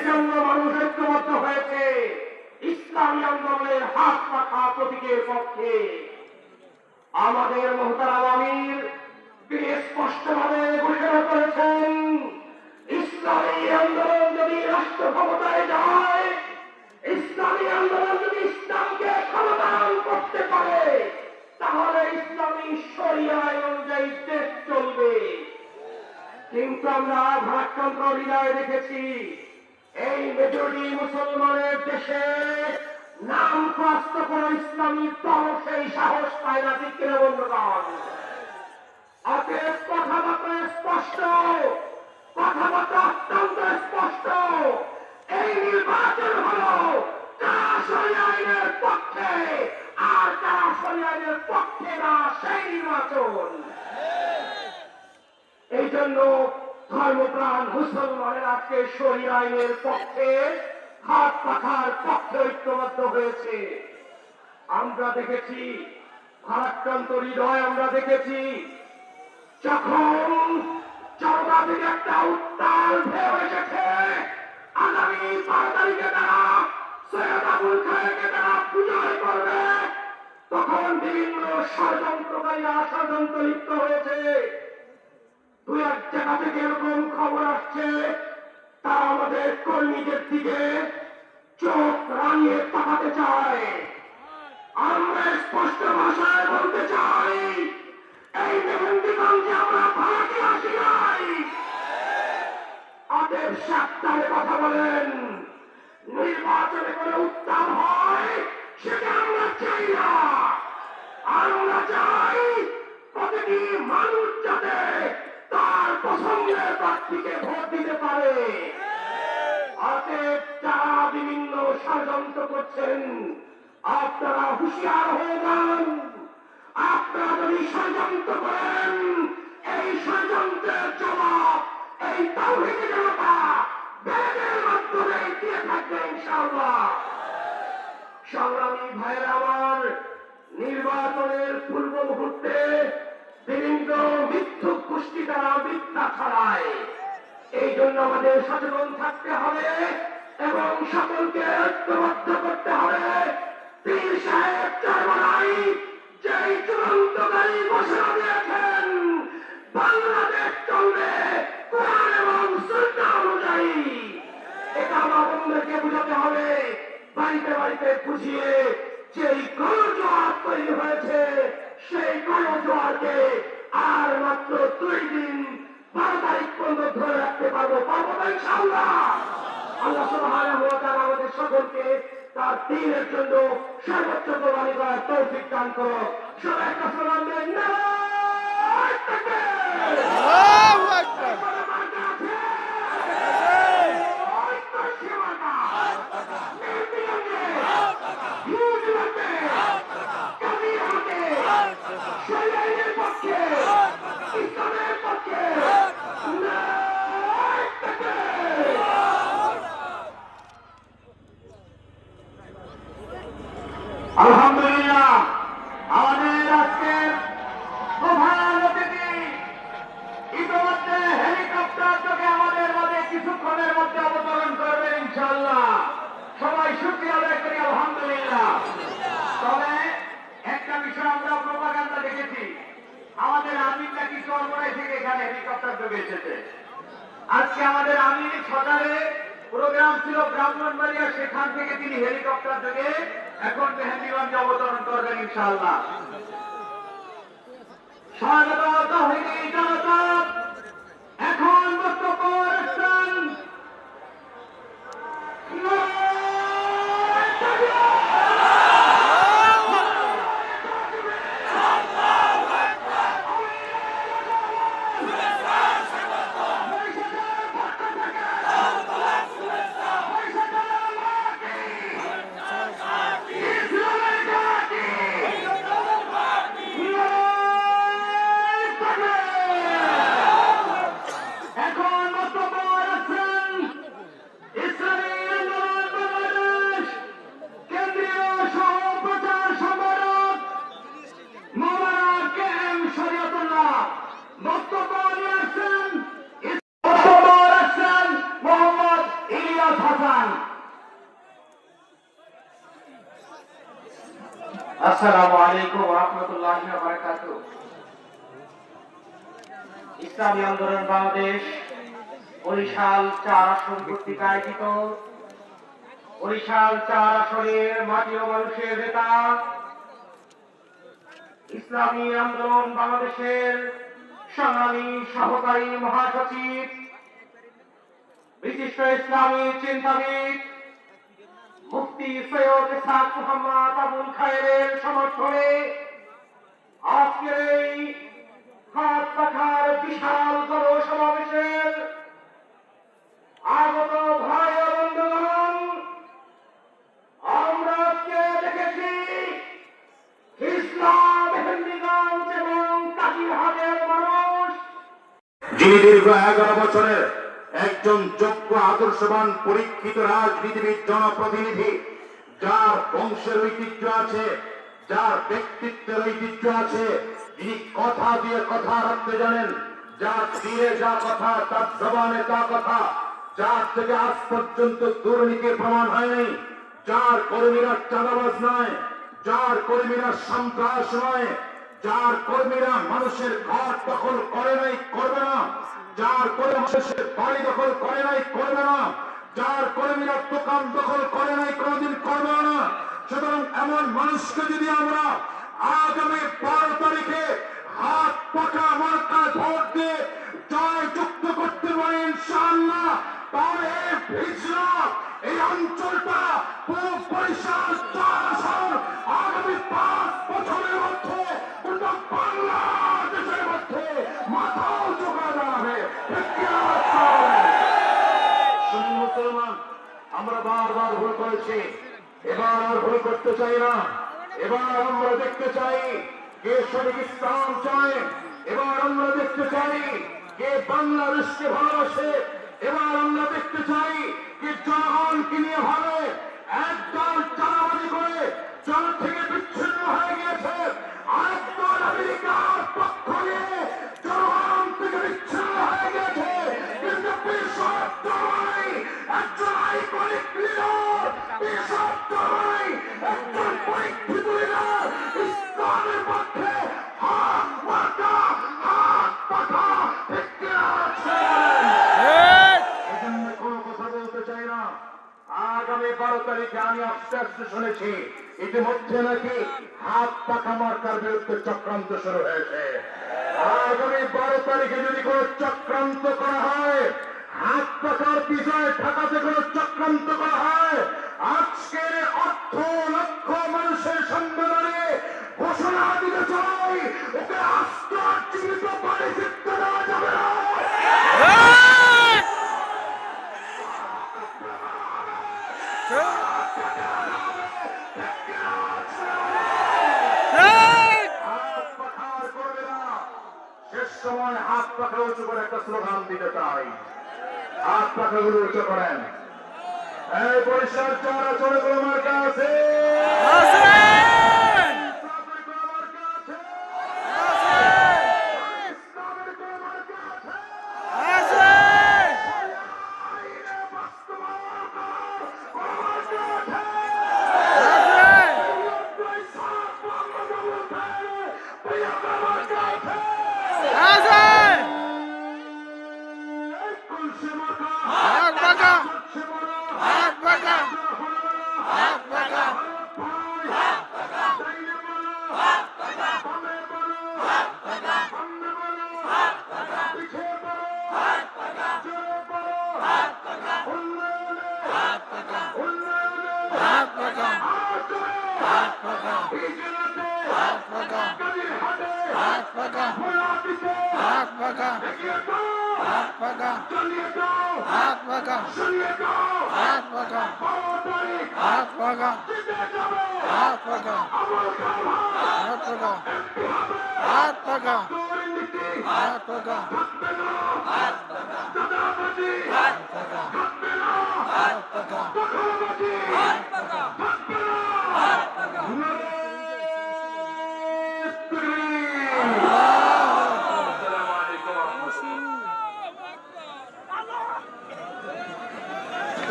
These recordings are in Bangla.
জন্য মানুষ ঐক্যবদ্ধ হয়েছে ইসলামী আন্দোলনের হাত পাখা প্রতীকের পক্ষে। আমাদের মোহতারাম আমির তিনি স্পষ্টভাবে ঘোষণা করেছেন, ইসলামী আন্দোলন যদি রাষ্ট্র ক্ষমতায় যায়, ইসলামী আন্দোলন যদি ইসলামকে ক্ষমতায়ন করতে পারে, তাহলে ইসলামী শরিয়া অনুযায়ী দেশ চলবে। কিন্তু আমরা ভারাক্রান্ত হৃদয়ে দেখেছি এই মেজরিটি মুসলমানের দেশে নাম প্রস্ত করে ইসলামী দল সেই সাহস পায় না। ঠিক কিনা বন্ধুগণ? অতএব কথাবার্তা স্পষ্ট, কথাবার্তা অত্যন্ত স্পষ্ট। এই নির্বাচন হলো কারা শরিয়া আইনের পক্ষে আর কারা শরিয়া আইনের পক্ষে না, সেই নির্বাচন। এই জন্য ধর্মপ্রাণ মুসলমানের আজকে শরিয়া আইনের পক্ষে হাত পাখার পক্ষে ঐক্যবদ্ধ হয়েছে। আমরা দেখেছি ভারাক্রান্ত হৃদয়, আমরা দেখেছি যখন চৌদা থেকে একটা উত্তাল ঢেউ এসেছে, আগামী 12 তারিখে তারা সৈয়দ আবুল খায়েরকে তারা পূজয় করবে, তখন বিভিন্ন ষড়যন্ত্রকারীরা ষড়যন্ত্র লিপ্ত হয়েছে। দুই এক জায়গা থেকে এরকম খবর আসছে তারা আমাদের কর্মীদের দিকে চোখ রাঙিয়ে তাকাতে চায়। আমরা স্পষ্ট ভাষায় বলতে চাই, এই মেহেন্দিগঞ্জে আমরা ভাড়াটি আসি নাই। অতএব সাবধানে কথা বলেন, নির্বাচনে করে উত্তাপ হয় সেটা আমরা চাই না। আমরা চাই প্রতিটি মানুষ যাতে তার পছন্দের প্রার্থীকে ভোট দিতে পারে। অতএব যারা বিভিন্ন ষড়যন্ত্র করছেন, আপনারা হুঁশিয়ার হয়ে যান। আপনারা যদি ষড়যন্ত্র করেন, এই ষড়যন্ত্রের জবাব এই তাওহীদি জনতা ব্যাগের মাধ্যমে দিয়ে থাকবে ইনশাআল্লাহ। সংগ্রামী ভাইয়েরা আমার, নির্বাচনের পূর্ব মুহূর্তে বিভিন্ন মিথ্যুক গোষ্ঠী তারা মিথ্যা ছড়ায়। এই জন্য আমাদের সচেতন থাকতে হবে এবং সকলকে ঐক্যবদ্ধ করতে হবে। পীর সাহেব চরমনাই যেই চূড়ান্তকারী ঘোষণা দিয়েছেন, বাংলাদেশ চলবে কোরআন এবং সুন্নাহ অনুযায়ী, এটা আমাদেরকে বুঝাতে হবে। বাড়িতে বাড়িতে বুঝিয়ে যেই গণজোয়ার তৈরি হয়েছে, সেই গণজোয়ারকে আর মাত্র 2 দিন 12 তারিখ পর্যন্ত ধরে রাখতে পারবো না ইনশাআল্লাহ। আল্লাহ সুবহানাহু ওয়া তাআলা আমাদের সকলকে তার দ্বীনের জন্য সর্বোচ্চ কোরবানি করার তৌফিক দান করো। সবাই একটা সালাম দেন, নারায়ে তাকবীর, আল্লাহু আকবার। আলহামদুলিল্লাহ, আমাদের আজকের প্রধান অতিথি ইতিমধ্যে হেলিকপ্টার যোগে আমাদের মাঝে কিছুক্ষণের মধ্যে অবতরণ করবে ইনশাআল্লাহ। সবাই শুকরিয়া আদায় করি আলহামদুলিল্লাহ। তবে একটা বিষয় আমরা প্রোপাগান্ডা দেখেছি, আমাদের আমির নাকি চরমনাই থেকে এখানে হেলিকপ্টার যোগে এসেছে। আজকে আমাদের আমির সকালে প্রোগ্রাম ছিল ব্রাহ্মণবাড়িয়া, সেখান থেকে তিনি হেলিকপ্টার যোগে এখন মেহেন্দিগঞ্জে অবতরণ করবেন ইনশাআল্লাহ। স্বাগত হইনি জনতা। এখন বক্তব্য রাখছেন আসসালামু আলাইকুম ওয়া রাহমাতুল্লাহি ওয়া বারাকাতুহু। ইসলামী আন্দোলন বাংলাদেশ বরিশাল 4 আসন কর্তৃক আয়োজিত বরিশাল 4 আসনের মাটি ও মানুষের নেতা ইসলামী আন্দোলন বাংলাদেশের সংগ্রামী সহকারী মহাসচিব বিশিষ্ট ইসলামী চিন্তাবিদ মুফতি সৈয়দ ইসহাক মুহাম্মদ আবুল খায়েরের সমর্থনে আজকের এই হাত পাখার বিশাল গণসমাবেশের আগত ভাই ও বন্ধুগণ, আমরা আজকে দেখেছি ইসলাম মেহেন্দিগঞ্জ এবং কাজিরহাটের মানুষ যিনি দীর্ঘ 11 বছরের একজন যোগ্য আদর্শবান পরীক্ষিত রাজনীতিবিদ জনপ্রতিনিধি, যার বংশের ঐতিহ্য আছে, যার ব্যক্তিত্বের ঐতিহ্য আছে, যিনি কথা দিয়ে কথা রাখতে জানেন, যার দিয়ে যা কথা তার জবানে তা কথা, যার থেকে আজ পর্যন্ত দুর্নীতির প্রমাণ হয়নি, যার কর্মীরা চাঁদাবাজ নয়, যার কর্মীরা সন্ত্রাস নয়, যার কর্মীরা মানুষের ঘর দখল করে নাই, করবে না, যার কর্মী মানুষের বাড়ি দখল করে নাই, করবে না, যার কর্মীরা দোকান দখল করে নাই, কোনদিন করবে না। সুতরাং এমন মানুষকে যদি আমরা আগামী 12 তারিখে হাত পাকা মার্কায় ভোট দিয়ে জয়যুক্ত করতে পারি ইনশাআল্লাহ, তাহলে এই অঞ্চলটা পুরো বরিশাল 4 আসন আগামী 5 বছরের মধ্যে গোটা বাংলাদেশের মধ্যে মাথা উঁচু করে দাঁড়াবে। মুসলমান, আমরা বারবার ভুল করেছি, এবার আর ভুল করতে চাই না। এবার আমরা দেখতে চাই কে সঠিক ইসলাম চায়, এবার আমরা দেখতে চাই কে বাংলাদেশকে ভালোবাসে, এবার আমরা দেখতে চাই কে জনগণকে নিয়ে ভাবে। একদল চাঁদাবাজি করে জন থেকে বিচ্ছিন্ন হয়ে গিয়েছে, আরেকদল আমেরিকার পক্ষ নিয়ে জনগণ থেকে বিচ্ছিন্ন হয়ে গিয়েছে। কিন্তু একজন আইকনিক লিডার, একজন পরীক্ষিত লিডার ইসলামের পক্ষে হাত পাকা কোনো কথা বলতে চাই না। আগামী 12 তারিখে আমি আস্তে আস্তে শুনেছি ইতিমধ্যে নাকি হাত পাকা মার্কার বিরুদ্ধে চক্রান্ত শুরু হয়েছে। আগামী 12 তারিখে যদি কোন চক্রান্ত করা হয়, হাত পাকার বিষয়ে ঢাকাতে কোন চক্রান্ত করা হয়, আজকের 8 লক্ষ মানুষের সম্মেলনে ঘোষণা দিতে চাই, ওকে আস্ত জীবিত বাড়ি ফিরতে দেওয়া যাবে না। শেষ সময় হাত পাখা উঁচু করে একটা স্লোগান দিতে চাই। হাত পাখাগুলো উঁচু করেন। এই বরিশাল 4 আসনে কোন মার্কা আছে?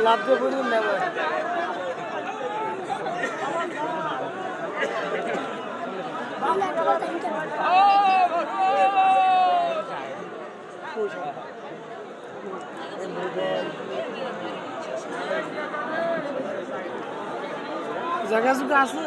লাভ দিয়ে নেব জায়গা আছে